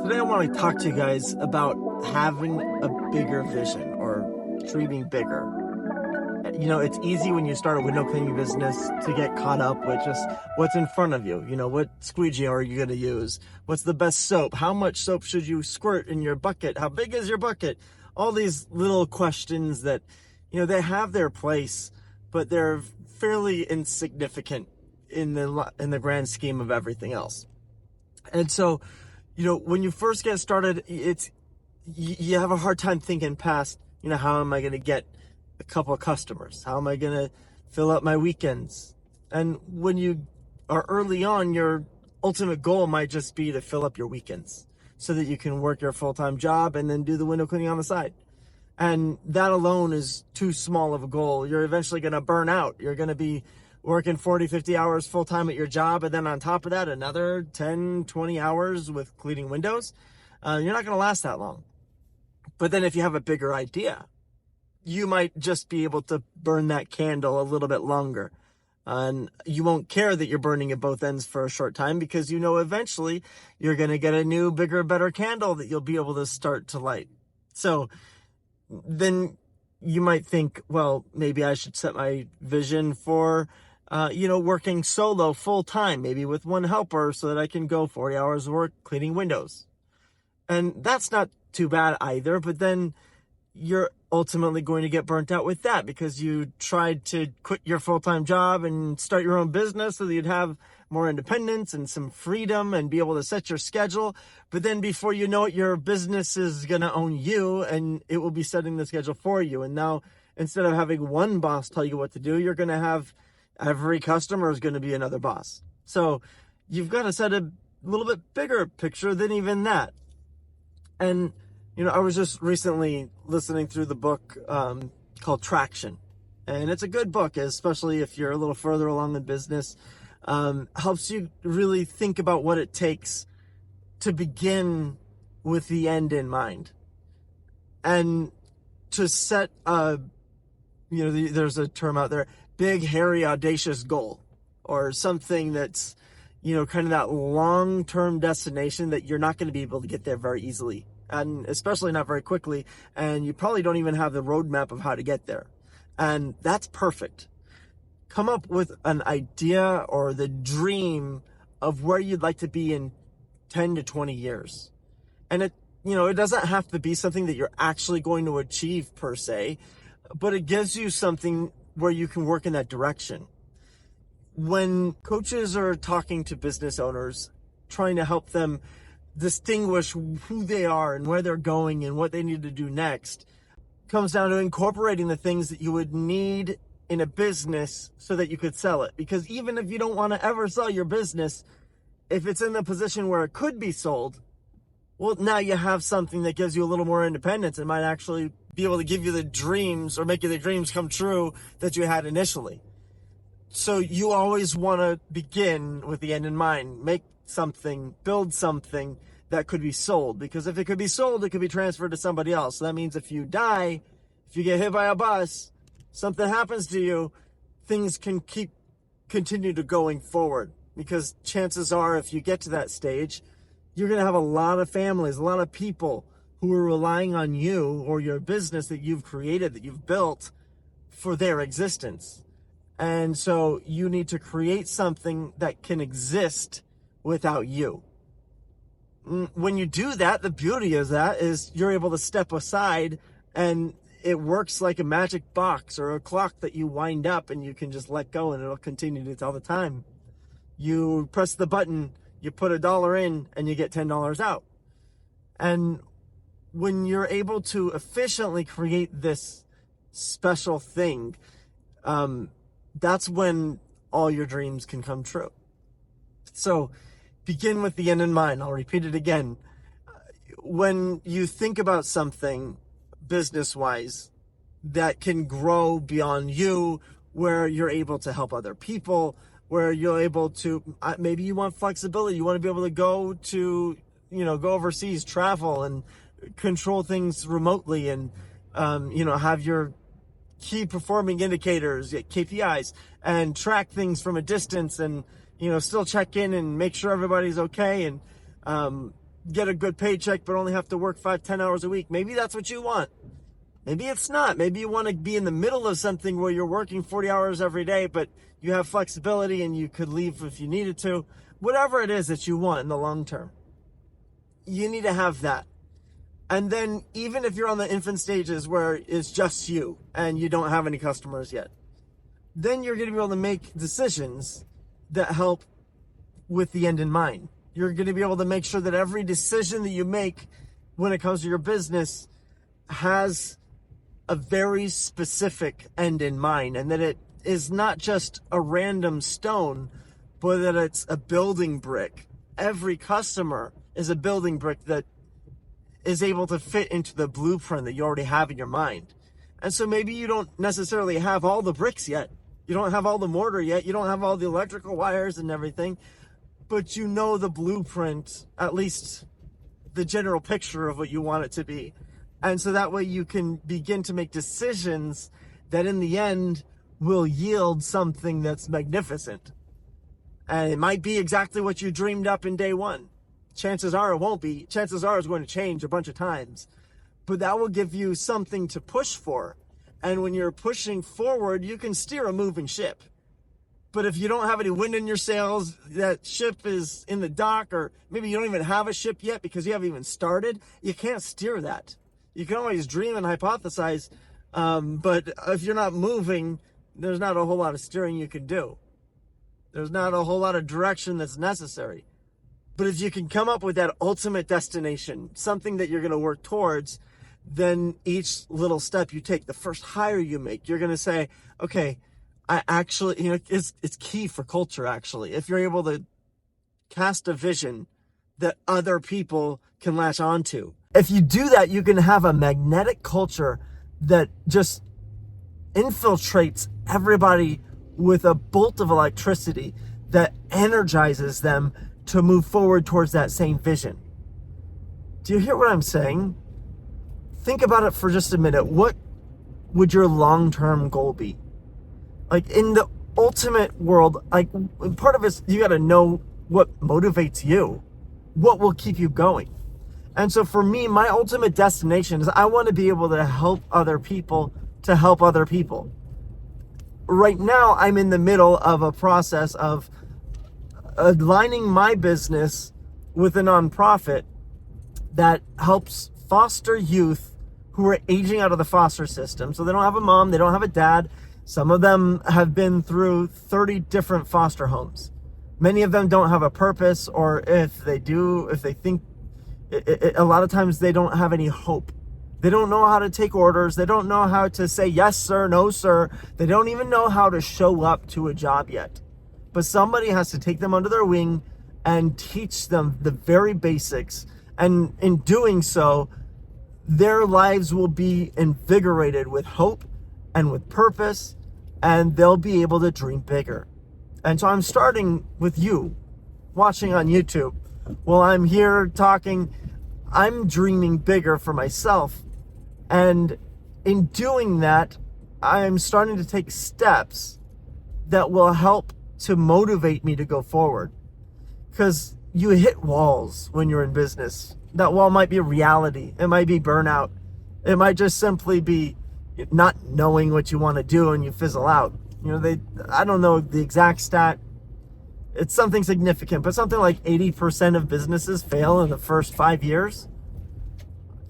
Today I want to talk to you guys about having a bigger vision or dreaming bigger. It's easy when you start a window cleaning business to get caught up with just what's in front of you. What squeegee are you going to use? What's the best soap? How much soap should you squirt in your bucket? How big is your bucket? All these little questions that, they have their place, but they're fairly insignificant in the grand scheme of everything else. And so, when you first get started, you have a hard time thinking past, how am I going to get a couple of customers? How am I going to fill up my weekends? And when you are early on, your ultimate goal might just be to fill up your weekends so that you can work your full-time job and then do the window cleaning on the side. And that alone is too small of a goal. You're eventually going to burn out. You're going to be working 40, 50 hours full-time at your job, and then on top of that, another 10, 20 hours with cleaning windows. You're not going to last that long. But then if you have a bigger idea, you might just be able to burn that candle a little bit longer. And you won't care that you're burning at both ends for a short time because eventually you're going to get a new, bigger, better candle that you'll be able to start to light. So then you might think, well, maybe I should set my vision for, working solo full time, maybe with one helper so that I can go 40 hours of work cleaning windows. And that's not too bad either, but then you're ultimately going to get burnt out with that because you tried to quit your full-time job and start your own business so that you'd have more independence and some freedom and be able to set your schedule. But then before you know it, your business is going to own you and it will be setting the schedule for you. And now instead of having one boss tell you what to do, you're going to have every customer is going to be another boss. So you've got to set a little bit bigger picture than even that. And I was just recently listening through the book called Traction. And it's a good book, especially if you're a little further along in business. Helps you really think about what it takes to begin with the end in mind. And to set there's a term out there, big, hairy, audacious goal. Or something that's, kind of that long-term destination that you're not going to be able to get there very easily. And especially not very quickly, and you probably don't even have the roadmap of how to get there. And that's perfect. Come up with an idea or the dream of where you'd like to be in 10 to 20 years. And it doesn't have to be something that you're actually going to achieve per se, but it gives you something where you can work in that direction. When coaches are talking to business owners, trying to help them distinguish who they are and where they're going and what they need to do next, comes down to incorporating the things that you would need in a business so that you could sell it. Because even if you don't want to ever sell your business, if it's in the position where it could be sold, well, now you have something that gives you a little more independence and might actually be able to give you the dreams or make you the dreams come true that you had initially. So you always want to begin with the end in mind. Make something, build something that could be sold, because if it could be sold, it could be transferred to somebody else. So that means if you die, if you get hit by a bus, something happens to you, things can continue to going forward, because chances are if you get to that stage, you're going to have a lot of families, a lot of people who are relying on you or your business that you've created, that you've built for their existence. And so you need to create something that can exist without you. When you do that, the beauty of that is you're able to step aside and it works like a magic box or a clock that you wind up and you can just let go and it'll continue to tell the time. You press the button, you put $1 in and you get $10 out. And when you're able to efficiently create this special thing, that's when all your dreams can come true. So begin with the end in mind. I'll repeat it again. When you think about something business-wise that can grow beyond you, where you're able to help other people, where you're able to, maybe you want flexibility. You want to be able to go overseas, travel and control things remotely and, have your key performing indicators, KPIs, and track things from a distance and, still check in and make sure everybody's okay. And, get a good paycheck but only have to work 5-10 hours a week. Maybe that's what you want. Maybe it's not. Maybe you want to be in the middle of something where you're working 40 hours every day, but you have flexibility and you could leave if you needed to. Whatever it is that you want in the long term, you need to have that. And then even if you're on the infant stages where it's just you and you don't have any customers yet, then you're going to be able to make decisions that help with the end in mind. You're going to be able to make sure that every decision that you make when it comes to your business has a very specific end in mind, and that it is not just a random stone, but that it's a building brick. Every customer is a building brick that is able to fit into the blueprint that you already have in your mind. And so maybe you don't necessarily have all the bricks yet. You don't have all the mortar yet. You don't have all the electrical wires and everything, but you know the blueprint, at least the general picture of what you want it to be. And so that way you can begin to make decisions that in the end will yield something that's magnificent. And it might be exactly what you dreamed up in day one. Chances are it won't be. Chances are it's going to change a bunch of times. But that will give you something to push for. And when you're pushing forward, you can steer a moving ship. But if you don't have any wind in your sails, that ship is in the dock, or maybe you don't even have a ship yet because you haven't even started, you can't steer that. You can always dream and hypothesize, but if you're not moving, there's not a whole lot of steering you can do. There's not a whole lot of direction that's necessary. But if you can come up with that ultimate destination, something that you're going to work towards, then each little step you take, the first hire you make, you're going to say, okay, I actually, it's key for culture, actually. If you're able to cast a vision that other people can latch onto. If you do that, you can have a magnetic culture that just infiltrates everybody with a bolt of electricity that energizes them to move forward towards that same vision. Do you hear what I'm saying? Think about it for just a minute. What would your long-term goal be? Like in the ultimate world, like part of it, you got to know what motivates you, what will keep you going. And so for me, my ultimate destination is I want to be able to help other people to help other people. Right now, I'm in the middle of a process of aligning my business with a nonprofit that helps foster youth who are aging out of the foster system. So they don't have a mom, they don't have a dad. Some of them have been through 30 different foster homes. Many of them don't have a purpose, or if they do, if they think, a lot of times they don't have any hope. They don't know how to take orders. They don't know how to say yes, sir, no, sir. They don't even know how to show up to a job yet. But somebody has to take them under their wing and teach them the very basics. And in doing so, their lives will be invigorated with hope and with purpose, and they'll be able to dream bigger. And so I'm starting with you watching on YouTube. While I'm here talking, I'm dreaming bigger for myself. And in doing that, I'm starting to take steps that will help to motivate me to go forward. Because you hit walls when you're in business. That wall might be a reality. It might be burnout. It might just simply be not knowing what you want to do and you fizzle out. I don't know the exact stat. It's something significant, but something like 80% of businesses fail in the first 5 years.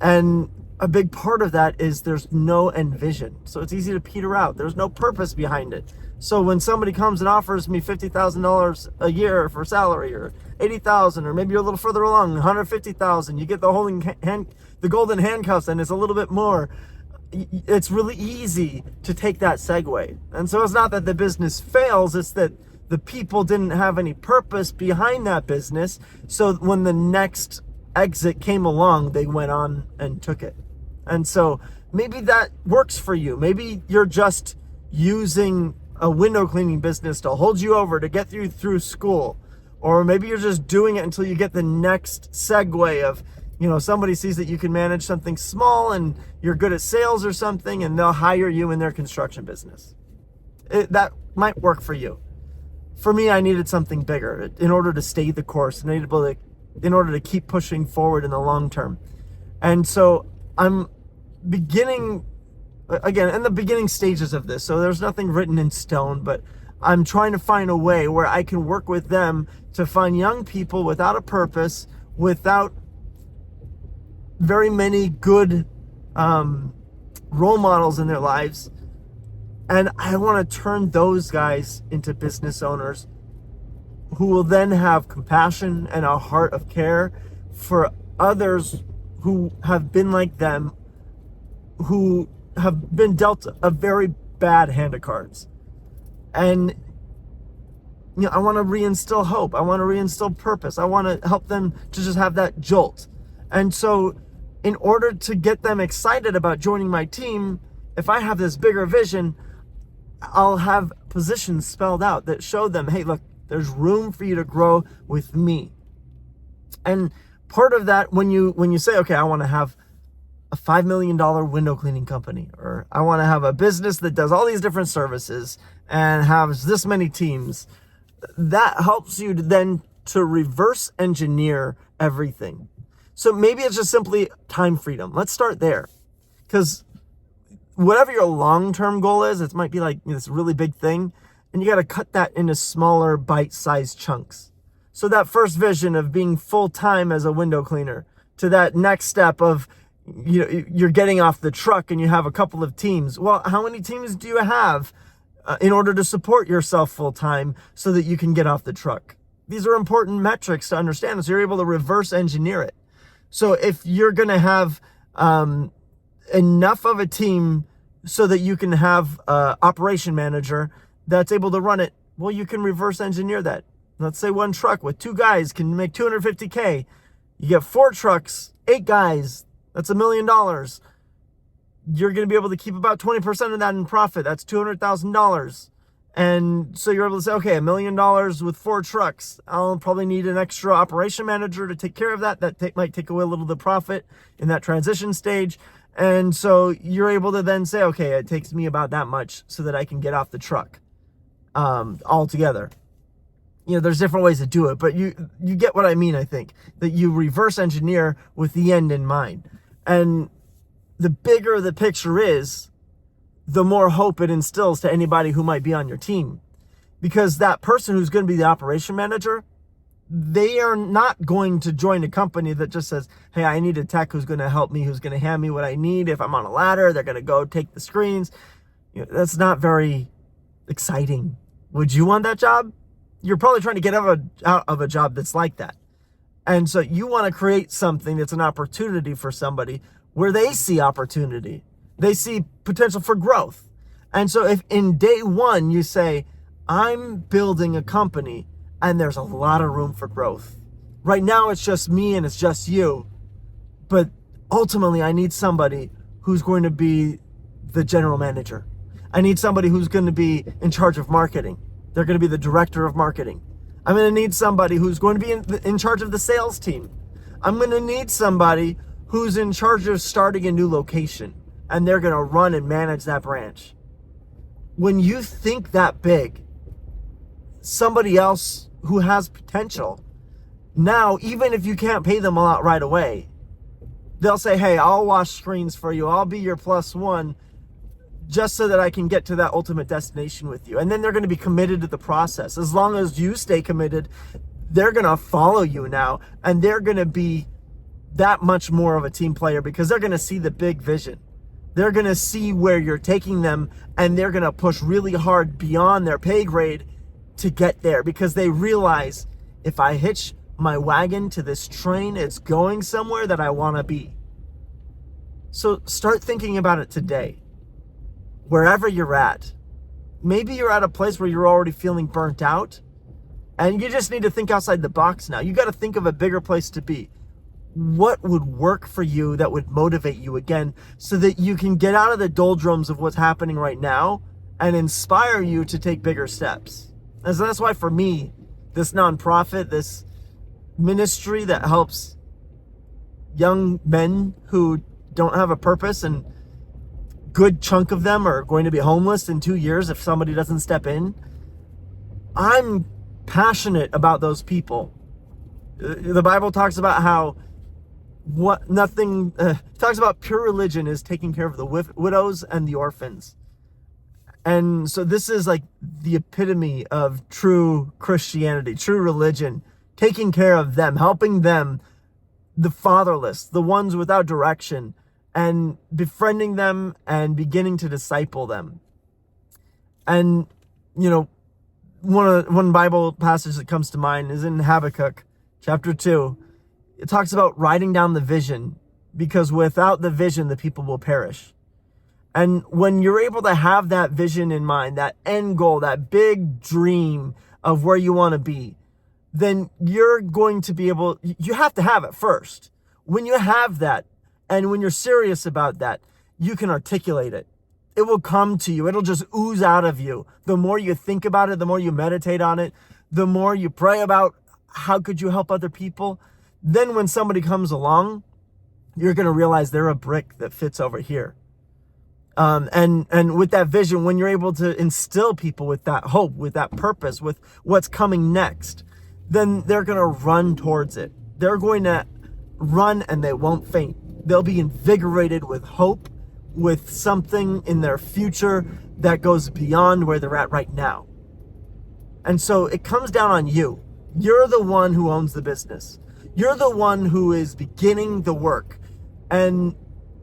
And a big part of that is there's no end vision. So it's easy to peter out. There's no purpose behind it. So when somebody comes and offers me $50,000 a year for salary, or $80,000, or maybe you're a little further along, $150,000, you get the golden handcuffs, and it's a little bit more. It's really easy to take that segue. And so it's not that the business fails, it's that the people didn't have any purpose behind that business. So when the next exit came along, they went on and took it. And so maybe that works for you. Maybe you're just using a window cleaning business to hold you over to get you through school. Or maybe you're just doing it until you get the next segue of, somebody sees that you can manage something small and you're good at sales or something, and they'll hire you in their construction business. That might work for you. For me, I needed something bigger in order to stay the course, and I needed to in order to keep pushing forward in the long term. And so I'm beginning, again, in the beginning stages of this. So there's nothing written in stone, but I'm trying to find a way where I can work with them to find young people without a purpose, without very many good role models in their lives. And I want to turn those guys into business owners who will then have compassion and a heart of care for others who have been like them, who have been dealt a very bad hand of cards. And I want to reinstill hope. I want to reinstill purpose. I want to help them to just have that jolt. And so in order to get them excited about joining my team, if I have this bigger vision, I'll have positions spelled out that show them, hey, look, there's room for you to grow with me. And part of that, when you say, okay, I want to have a $5 million window cleaning company, or I want to have a business that does all these different services and has this many teams, that helps you then to reverse engineer everything. So maybe it's just simply time freedom. Let's start there. Because whatever your long-term goal is, it might be like this really big thing, and you got to cut that into smaller bite-sized chunks. So that first vision of being full-time as a window cleaner, to that next step of, you're getting off the truck and you have a couple of teams. Well, how many teams do you have in order to support yourself full-time so that you can get off the truck? These are important metrics to understand, so you're able to reverse engineer it. So if you're going to have enough of a team so that you can have an operation manager that's able to run it, well, you can reverse engineer that. Let's say one truck with 2 guys can make $250K. You get 4 trucks, 8 guys, that's $1 million. You're going to be able to keep about 20% of that in profit. That's $200,000. And so you're able to say, okay, $1 million with 4 trucks. I'll probably need an extra operation manager to take care of that. That might take away a little of the profit in that transition stage. And so you're able to then say, okay, it takes me about that much so that I can get off the truck altogether. There's different ways to do it, but you get what I mean, I think, that you reverse engineer with the end in mind. And the bigger the picture is, the more hope it instills to anybody who might be on your team. Because that person who's going to be the operation manager, they are not going to join a company that just says, hey, I need a tech who's going to help me, who's going to hand me what I need. If I'm on a ladder, they're going to go take the screens. That's not very exciting. Would you want that job? You're probably trying to get out of a job that's like that. And so you want to create something that's an opportunity for somebody where they see opportunity. They see potential for growth. And so if in day one you say, I'm building a company and there's a lot of room for growth. Right now it's just me and it's just you. But ultimately I need somebody who's going to be the general manager. I need somebody who's going to be in charge of marketing. They're going to be the director of marketing. I'm going to need somebody who's going to be in charge of the sales team. I'm going to need somebody who's in charge of starting a new location, and they're going to run and manage that branch. When you think that big, somebody else who has potential, now, even if you can't pay them a lot right away, they'll say, hey, I'll wash screens for you. I'll be your +1 just so that I can get to that ultimate destination with you. And then they're going to be committed to the process. As long as you stay committed, they're going to follow you now, and they're going to be that much more of a team player because they're going to see the big vision. They're going to see where you're taking them, and they're going to push really hard beyond their pay grade to get there because they realize if I hitch my wagon to this train, it's going somewhere that I want to be. So start thinking about it today. Wherever you're at, maybe you're at a place where you're already feeling burnt out and you just need to think outside the box now. You got to think of a bigger place to be. What would work for you that would motivate you again so that you can get out of the doldrums of what's happening right now and inspire you to take bigger steps? And so that's why for me, this nonprofit, this ministry that helps young men who don't have a purpose, and good chunk of them are going to be homeless in 2 years if somebody doesn't step in. I'm passionate about those people. The Bible talks about how talks about pure religion is taking care of the widows and the orphans. And so this is like the epitome of true Christianity, true religion, taking care of them, helping them, the fatherless, the ones without direction, and befriending them and beginning to disciple them. And, one Bible passage that comes to mind is in Habakkuk chapter 2. It talks about writing down the vision, because without the vision, the people will perish. And when you're able to have that vision in mind, that end goal, that big dream of where you want to be, then you're going to be able, you have to have it first. When you have that, and when you're serious about that, you can articulate it. It will come to you. It'll just ooze out of you. The more you think about it, the more you meditate on it, the more you pray about how could you help other people. Then when somebody comes along, you're going to realize they're a brick that fits over here. And with that vision, when you're able to instill people with that hope, with that purpose, with what's coming next, then they're going to run towards it. They're going to run and they won't faint. They'll be invigorated with hope, with something in their future that goes beyond where they're at right now. And so it comes down on you. You're the one who owns the business. You're the one who is beginning the work. And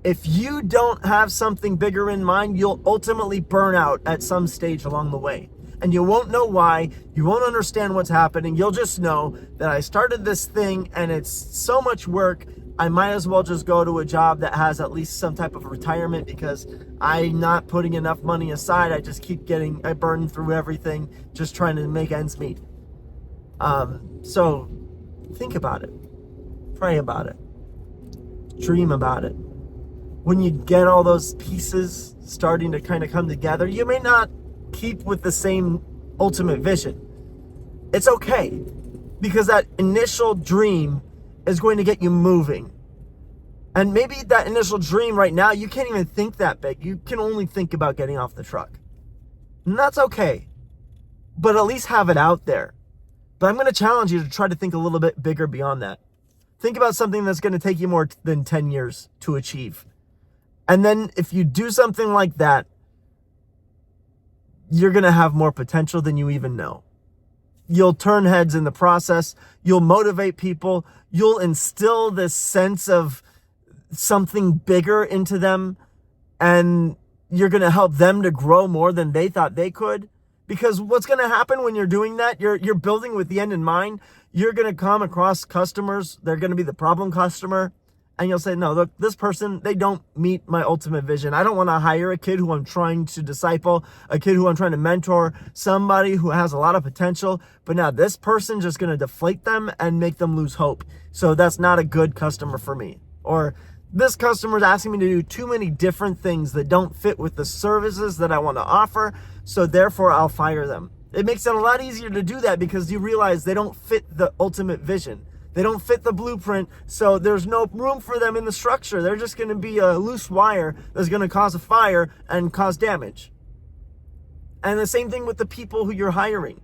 if you don't have something bigger in mind, you'll ultimately burn out at some stage along the way. And you won't know why. You won't understand what's happening. You'll just know that I started this thing and it's so much work. I might as well just go to a job that has at least some type of retirement, because I'm not putting enough money aside. I just keep I burn through everything just trying to make ends meet. So think about it. Pray about it. Dream about it. When you get all those pieces starting to kind of come together, you may not keep with the same ultimate vision. It's okay, because that initial dream is going to get you moving. And maybe that initial dream right now, you can't even think that big. You can only think about getting off the truck. And that's okay. But at least have it out there. But I'm going to challenge you to try to think a little bit bigger beyond that. Think about something that's going to take you more than 10 years to achieve. And then if you do something like that, you're going to have more potential than you even know. You'll turn heads in the process. You'll motivate people. You'll instill this sense of something bigger into them. And you're going to help them to grow more than they thought they could. Because what's going to happen when you're doing that, you're building with the end in mind. You're going to come across customers. They're going to be the problem customer. And you'll say, no, look, this person, they don't meet my ultimate vision. I don't want to hire a kid who I'm trying to disciple, a kid who I'm trying to mentor, somebody who has a lot of potential. But now this person just going to deflate them and make them lose hope. So that's not a good customer for me. Or this customer is asking me to do too many different things that don't fit with the services that I want to offer. So therefore, I'll fire them. It makes it a lot easier to do that because you realize they don't fit the ultimate vision. They don't fit the blueprint, so there's no room for them in the structure. They're just going to be a loose wire that's going to cause a fire and cause damage. And the same thing with the people who you're hiring.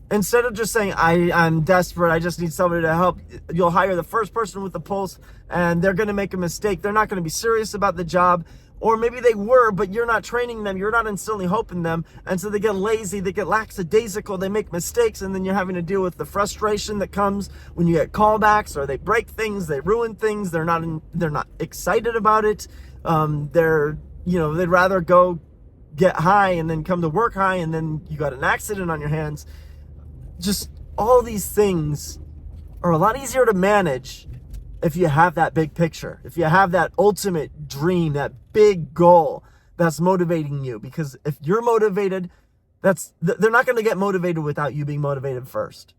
Instead of just saying, I'm desperate, I just need somebody to help, you'll hire the first person with the pulse, and they're going to make a mistake. They're not going to be serious about the job. Or maybe they were, but you're not training them. You're not instilling hope in them. And so they get lazy, they get lackadaisical, they make mistakes, and then you're having to deal with the frustration that comes when you get callbacks, or they break things, they ruin things, they're not excited about it. They'd rather go get high and then come to work high, and then you got an accident on your hands. Just all these things are a lot easier to manage if you have that big picture, if you have that ultimate dream, that big goal that's motivating you. Because if you're motivated, they're not going to get motivated without you being motivated first.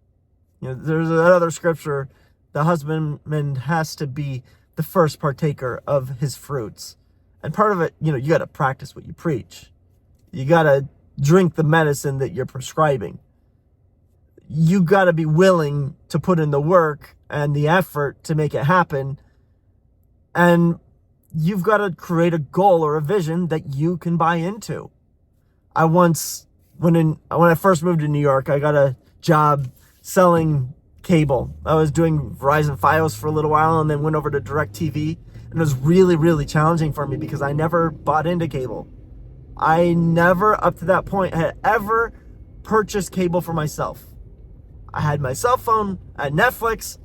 There's another scripture, the husbandman has to be the first partaker of his fruits. And part of it, you got to practice what you preach. You got to drink the medicine that you're prescribing. You got to be willing to put in the work and the effort to make it happen. And you've got to create a goal or a vision that you can buy into. When I first moved to New York, I got a job selling cable. I was doing Verizon Fios for a little while and then went over to DirecTV, and it was really, really challenging for me because I never bought into cable. I never, up to that point, had ever purchased cable for myself. I had my cell phone, I had Netflix.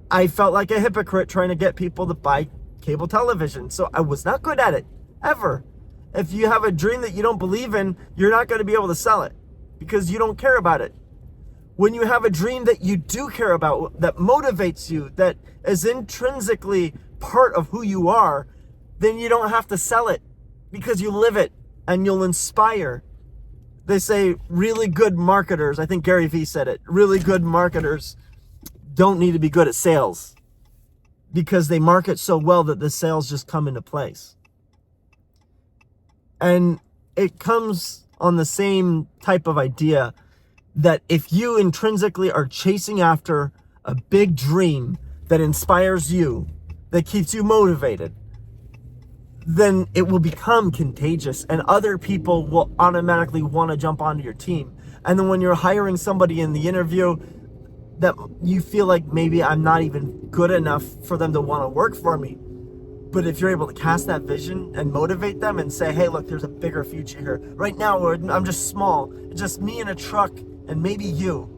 I felt like a hypocrite trying to get people to buy cable television. So I was not good at it, ever. If you have a dream that you don't believe in, you're not going to be able to sell it because you don't care about it. When you have a dream that you do care about, that motivates you, that is intrinsically part of who you are, then you don't have to sell it because you live it and you'll inspire. They say really good marketers, I think Gary Vee said it, really good marketers don't need to be good at sales because they market so well that the sales just come into place. And it comes on the same type of idea that if you intrinsically are chasing after a big dream that inspires you, that keeps you motivated, then it will become contagious and other people will automatically want to jump onto your team. And then when you're hiring somebody in the interview that you feel like maybe I'm not even good enough for them to want to work for me, but if you're able to cast that vision and motivate them and say, hey, look, there's a bigger future here. Right now, I'm just small. It's just me in a truck and maybe you,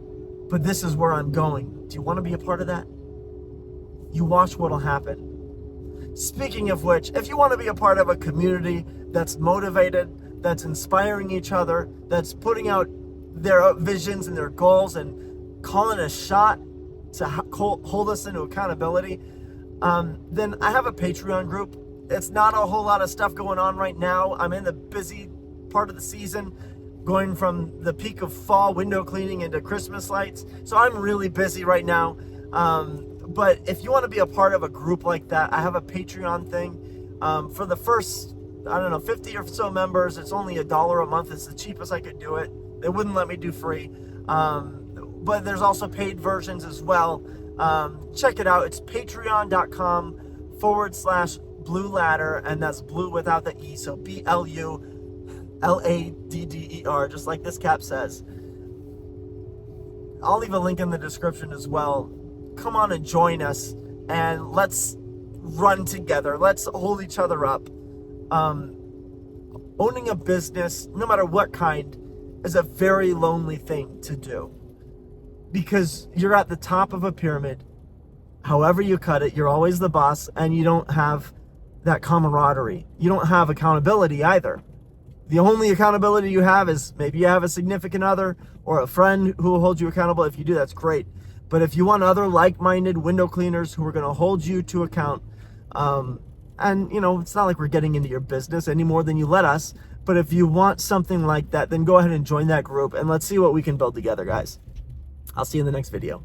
but this is where I'm going. Do you want to be a part of that? You watch what'll happen. Speaking of which, if you want to be a part of a community that's motivated, that's inspiring each other, that's putting out their visions and their goals and calling a shot to hold us into accountability, then I have a Patreon group. It's not a whole lot of stuff going on right now. I'm in the busy part of the season, going from the peak of fall window cleaning into Christmas lights. So I'm really busy right now. But if you want to be a part of a group like that, I have a Patreon thing. For the first, 50 or so members, it's only $1 a month. It's the cheapest I could do it. They wouldn't let me do free. But there's also paid versions as well. Check it out. It's patreon.com/Blue Ladder, and that's blue without the E. So BLULADDER, just like this cap says. I'll leave a link in the description as well. Come on and join us, and let's run together. Let's hold each other up. Owning a business, no matter what kind, is a very lonely thing to do. Because you're at the top of a pyramid, however you cut it, you're always the boss, and you don't have that camaraderie. You don't have accountability either. The only accountability you have is maybe you have a significant other or a friend who will hold you accountable. If you do, that's great. But if you want other like-minded window cleaners who are going to hold you to account, and it's not like we're getting into your business any more than you let us, but if you want something like that, then go ahead and join that group, and let's see what we can build together, guys. I'll see you in the next video.